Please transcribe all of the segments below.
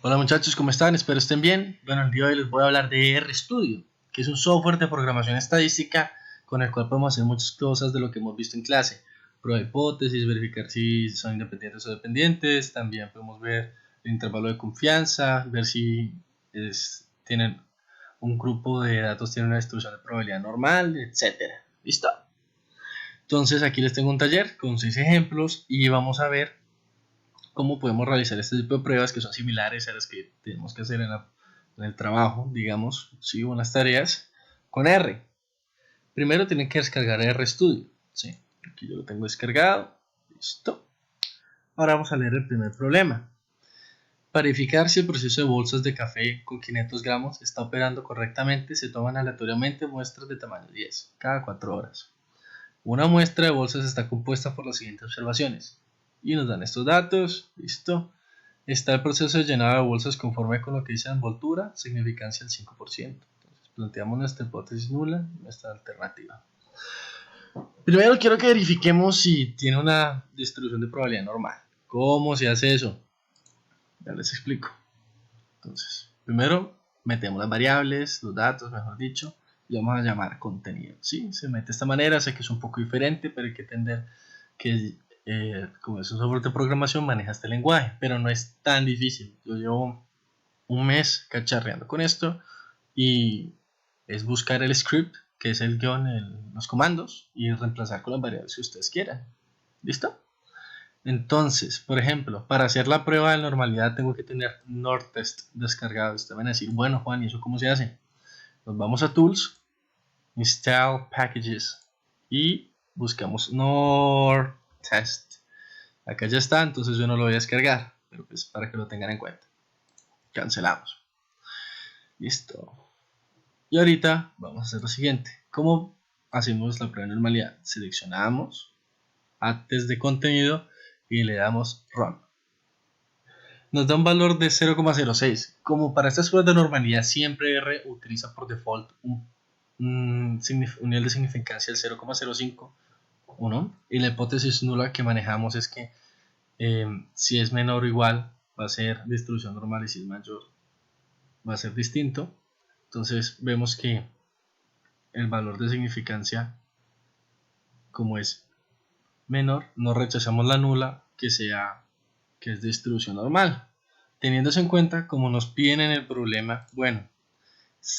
Hola muchachos, ¿cómo están? Espero estén bien. Bueno, el día de hoy les voy a hablar de RStudio, que es un software de programación estadística con el cual podemos hacer muchas cosas de lo que hemos visto en clase. Prueba de hipótesis, verificar si son independientes o dependientes, también podemos ver el intervalo de confianza, ver si tienen un grupo de datos, tiene una distribución de probabilidad normal, etcétera. ¿Listo? Entonces aquí les tengo un taller con 6 ejemplos y vamos a ver cómo podemos realizar este tipo de pruebas que son similares a las que tenemos que hacer en el trabajo, digamos, sí, o en las tareas, con R. Primero tienen que descargar RStudio, ¿sí? Aquí yo lo tengo descargado, listo. Ahora vamos a leer el primer problema. Para verificar si el proceso de bolsas de café con 500 gramos está operando correctamente, se toman aleatoriamente muestras de tamaño 10 cada 4 horas. Una muestra de bolsas está compuesta por las siguientes observaciones. Y nos dan estos datos, listo. Está el proceso de llenado de bolsas conforme con lo que dice la envoltura, significancia del 5%. Entonces planteamos nuestra hipótesis nula y nuestra alternativa. Primero quiero que verifiquemos si tiene una distribución de probabilidad normal. ¿Cómo se hace eso? Ya les explico. Entonces, primero metemos las variables, los datos, mejor dicho, y vamos a llamar contenido. ¿Sí? Se mete de esta manera, sé que es un poco diferente, pero hay que entender que como es un software de programación maneja este lenguaje, pero no es tan difícil. Yo llevo un mes cacharreando con esto y es buscar el script, que es el guión, los comandos, y reemplazar con las variables que ustedes quieran. ¿Listo? Entonces, por ejemplo, para hacer la prueba de normalidad tengo que tener NORTest descargado. Ustedes van a decir, bueno Juan, ¿y eso cómo se hace? Nos vamos a Tools, Install Packages y buscamos NORTest. Acá ya está, entonces yo no lo voy a descargar, pero pues para que lo tengan en cuenta. Cancelamos. Listo. Y ahorita vamos a hacer lo siguiente. ¿Cómo hacemos la prueba de normalidad? Seleccionamos antes de contenido y le damos Run. Nos da un valor de 0,06. Como para estas pruebas de normalidad siempre R utiliza por default un nivel de significancia del 0,05, 1, y la hipótesis nula que manejamos es que si es menor o igual va a ser distribución normal y si es mayor va a ser distinto. Entonces vemos que el valor de significancia, como es menor, no rechazamos la nula que es de distribución normal. Teniéndose en cuenta, como nos piden en el problema, bueno,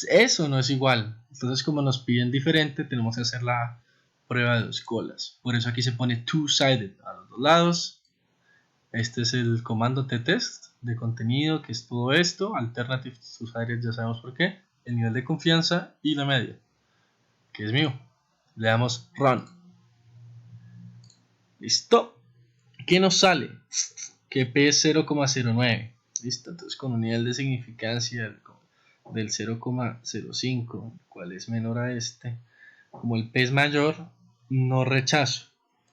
eso no es igual. Entonces, como nos piden diferente, tenemos que hacer la prueba de dos colas. Por eso aquí se pone two-sided a los dos lados. Este es el comando t-test de contenido, que es todo esto. Alternative two-sided, ya sabemos por qué. El nivel de confianza y la media, que es mío. Le damos Run. Listo. ¿Qué nos sale? Que P es 0,09. Listo. Entonces con un nivel de significancia del 0,05, cual es menor a este, como el P es mayor, no rechazo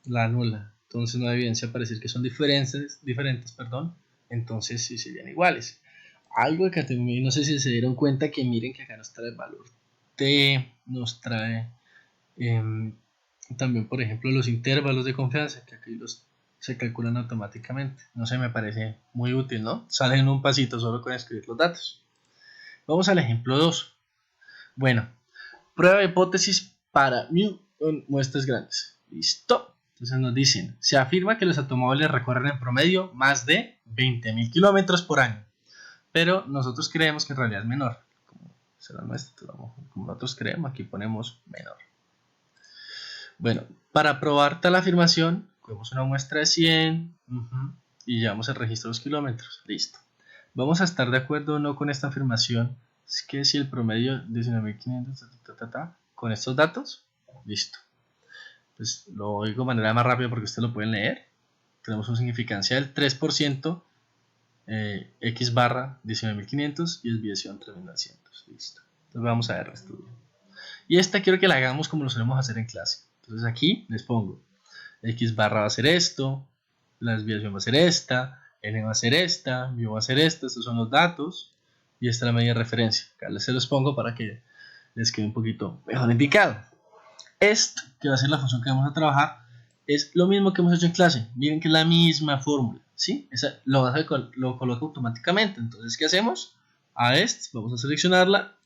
la nula. Entonces no hay evidencia para decir que son diferentes, entonces sí serían iguales. Algo que también no sé si se dieron cuenta, que miren que acá nos trae el valor T, nos trae también, por ejemplo, los intervalos de confianza, que aquí se calculan automáticamente. No sé, me parece muy útil, ¿no? Salen en un pasito solo con escribir los datos. Vamos al ejemplo 2. Bueno, prueba de hipótesis para muestras grandes. Listo. Entonces nos dicen, se afirma que los automóviles recorren en promedio más de 20.000 kilómetros por año. Pero nosotros creemos que en realidad es menor. Como nosotros creemos, aquí ponemos menor. Bueno, para probar tal afirmación, cogemos una muestra de 100 y llevamos el registro de los kilómetros. Listo. Vamos a estar de acuerdo o no con esta afirmación. Es que si el promedio 19.500 con estos datos, listo. Pues lo digo de manera más rápida porque ustedes lo pueden leer. Tenemos una significancia del 3%, x barra 19.500 y desviación 3.900. Listo. Entonces vamos a ver el estudio. Y esta quiero que la hagamos como lo solemos hacer en clase. Entonces aquí les pongo x barra va a ser esto, la desviación va a ser esta, n va a ser esta, mu va a ser esta, estos son los datos y esta es la medida de referencia. Acá se los pongo para que les quede un poquito mejor indicado. Esto, que va a ser la función que vamos a trabajar, es lo mismo que hemos hecho en clase. Miren que es la misma fórmula, ¿sí? Lo coloca automáticamente. Entonces, ¿qué hacemos? A esta, vamos a seleccionarla,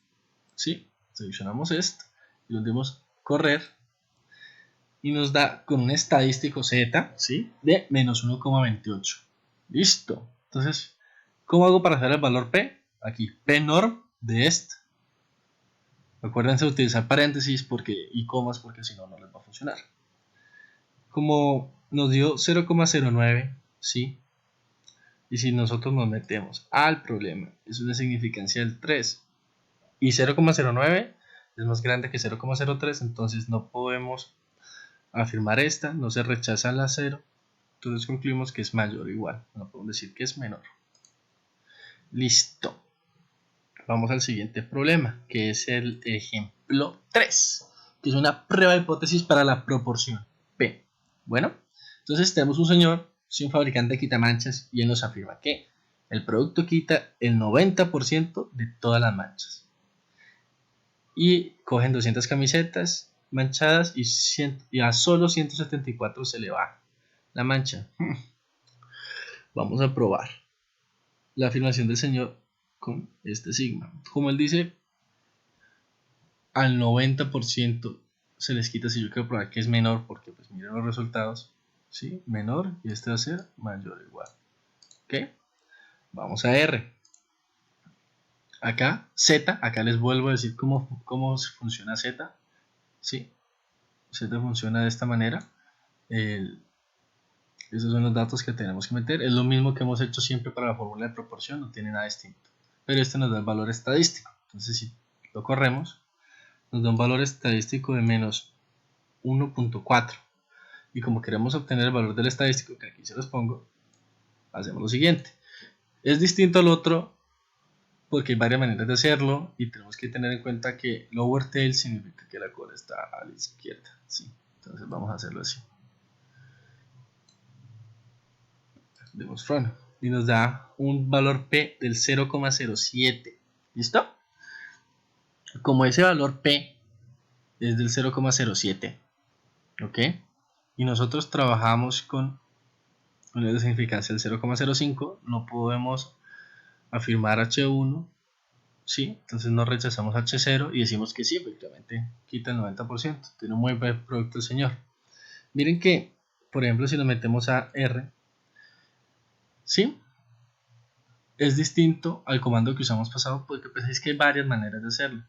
¿sí? Seleccionamos esta y le damos correr y nos da con un estadístico Z, ¿sí? De menos 1,28. Listo. Entonces, ¿cómo hago para hacer el valor P? Aquí, P norm de esta. Acuérdense de utilizar paréntesis y comas porque si no, no les va a funcionar. Como nos dio 0,09, ¿sí? Y si nosotros nos metemos al problema, es una significancia del 3 y 0,09 es más grande que 0,03, entonces no podemos afirmar esta, no se rechaza la 0, entonces concluimos que es mayor o igual, no podemos decir que es menor. Listo. Vamos al siguiente problema, que es el ejemplo 3, que es una prueba de hipótesis para la proporción P. Bueno, entonces tenemos un señor, un fabricante de quitamanchas, y él nos afirma que el producto quita el 90% de todas las manchas. Y cogen 200 camisetas manchadas y a solo 174 se le va la mancha. Vamos a probar la afirmación del señor con este sigma. Como él dice, al 90% se les quita. Si yo quiero probar que es menor, porque pues miren los resultados, ¿sí? Menor, y este va a ser mayor o igual. ¿Ok? Vamos a R. Acá, Z, acá les vuelvo a decir cómo funciona Z. ¿Sí? Z funciona de esta manera. Esos son los datos que tenemos que meter. Es lo mismo que hemos hecho siempre para la fórmula de proporción, no tiene nada distinto. Pero este nos da el valor estadístico. Entonces, si lo corremos, nos da un valor estadístico de menos 1.4. Y como queremos obtener el valor del estadístico, que aquí se los pongo, hacemos lo siguiente. Es distinto al otro porque hay varias maneras de hacerlo y tenemos que tener en cuenta que lower tail significa que la cola está a la izquierda. ¿Sí? Entonces vamos a hacerlo así. Demos run y nos da un valor P del 0,07. ¿Listo? Como ese valor P es del 0,07, ¿ok? Y nosotros trabajamos con una significancia del 0,05, no podemos afirmar H1, ¿sí? Entonces no rechazamos H0 y decimos que sí, efectivamente quita el 90%. Tiene un muy buen producto el señor. Miren que, por ejemplo, si nos metemos a R, ¿sí? Es distinto al comando que usamos pasado porque pensáis que hay varias maneras de hacerlo.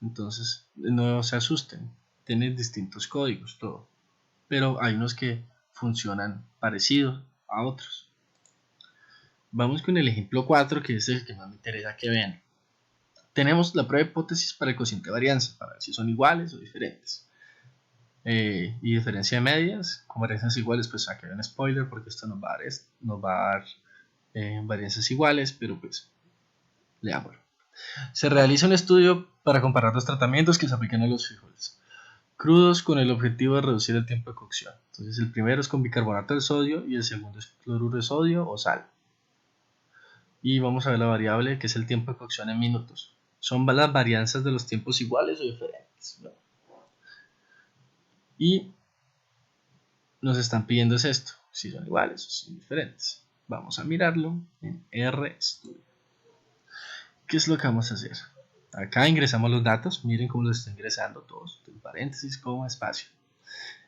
Entonces no se asusten, tienen distintos códigos, todo. Pero hay unos que funcionan parecidos a otros. Vamos con el ejemplo 4, que es el que más me interesa que vean. Tenemos la prueba de hipótesis para el cociente de varianza, para ver si son iguales o diferentes. Y diferencia de medias, con varianzas iguales, pues aquí hay un spoiler porque esto nos va a dar varianzas iguales, pero pues leámoslo. Se realiza un estudio para comparar los tratamientos que se aplican a los frijoles crudos con el objetivo de reducir el tiempo de cocción. Entonces el primero es con bicarbonato de sodio y el segundo es cloruro de sodio o sal. Y vamos a ver la variable que es el tiempo de cocción en minutos. Son las varianzas de los tiempos iguales o diferentes, ¿no? Y nos están pidiendo es esto, si son iguales o son diferentes. Vamos a mirarlo en RStudio. ¿Qué es lo que vamos a hacer? Acá ingresamos los datos, miren cómo los estoy ingresando todos, en paréntesis, coma, espacio.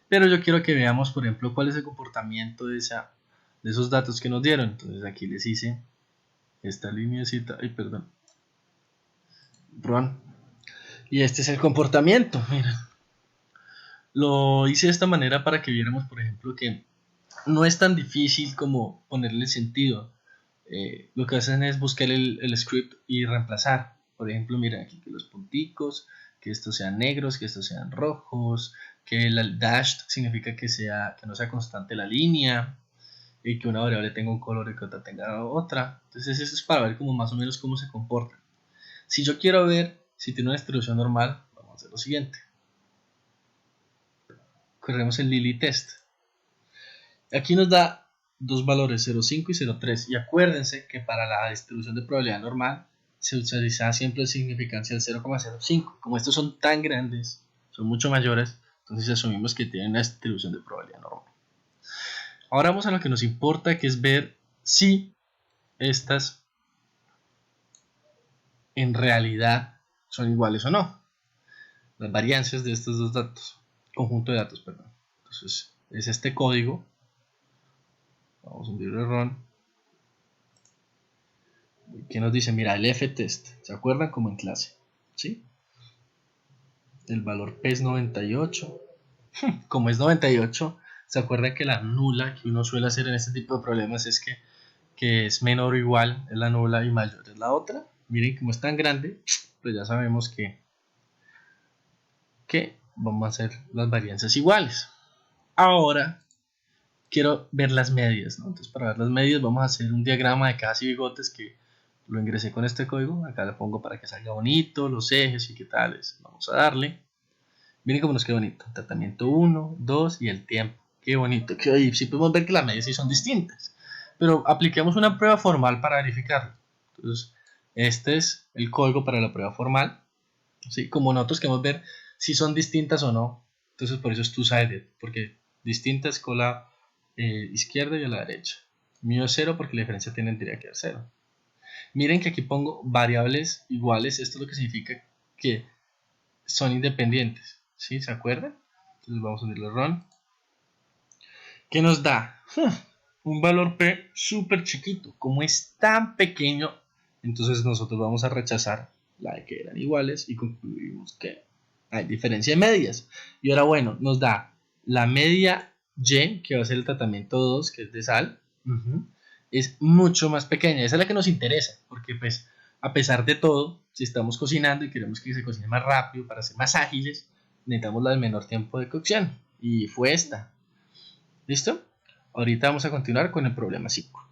Pero yo quiero que veamos, por ejemplo, cuál es el comportamiento de esos datos que nos dieron. Entonces aquí les hice esta lineacita, ay perdón, run. Y este es el comportamiento, miren. Lo hice de esta manera para que viéramos, por ejemplo, que no es tan difícil como ponerle sentido. Lo que hacen es buscar el script y reemplazar. Por ejemplo, miren aquí que los punticos, que estos sean negros, que estos sean rojos, que el dash significa que no sea constante la línea y que una variable tenga un color y que otra tenga otra. Entonces eso es para ver como más o menos cómo se comporta. Si yo quiero ver si tiene una distribución normal, vamos a hacer lo siguiente. Corremos el Lilly test. Aquí nos da dos valores 0,5 y 0,3 y acuérdense que para la distribución de probabilidad normal se utiliza siempre la significancia del 0,05. Como estos son tan grandes, son mucho mayores, entonces asumimos que tienen una distribución de probabilidad normal. Ahora vamos a lo que nos importa, que es ver si estas en realidad son iguales o no. Las variancias de estos dos datos, conjunto de datos, perdón. Entonces es este código. Vamos a hundir el run. ¿Qué nos dice? Mira, el f-test. ¿Se acuerdan? Como en clase. ¿Sí? El valor p es 98. Como es 98, ¿se acuerdan que la nula que uno suele hacer en este tipo de problemas es que es menor o igual es la nula y mayor es la otra? Miren, como es tan grande, pues ya sabemos que vamos a hacer las varianzas iguales. Ahora quiero ver las medias, ¿no? Entonces, para ver las medias vamos a hacer un diagrama de cajas y bigotes que lo ingresé con este código. Acá le pongo para que salga bonito, los ejes y qué tales. Vamos a darle. Miren cómo nos queda bonito. Tratamiento 1, 2 y el tiempo. Qué bonito. Y sí podemos ver que las medias sí son distintas. Pero apliquemos una prueba formal para verificarlo. Entonces, este es el código para la prueba formal. ¿Sí? Como nosotros queremos ver si son distintas o no. Entonces, por eso es two-sided. Porque distintas con la izquierda y a la derecha. Mío es 0 porque la diferencia tendría que ser 0. Miren que aquí pongo variables iguales. Esto es lo que significa que son independientes. ¿Sí? ¿Se acuerdan? Entonces vamos a unirle run. ¿Qué nos da? Un valor p súper chiquito. Como es tan pequeño, entonces nosotros vamos a rechazar la de que eran iguales y concluimos que hay diferencia de medias. Y ahora, bueno, nos da la media y, que va a ser el tratamiento 2, que es de sal. Es mucho más pequeña. Esa es la que nos interesa, porque pues a pesar de todo, si estamos cocinando y queremos que se cocine más rápido para ser más ágiles, necesitamos la del menor tiempo de cocción. Y fue esta. ¿Listo? Ahorita vamos a continuar con el problema 5.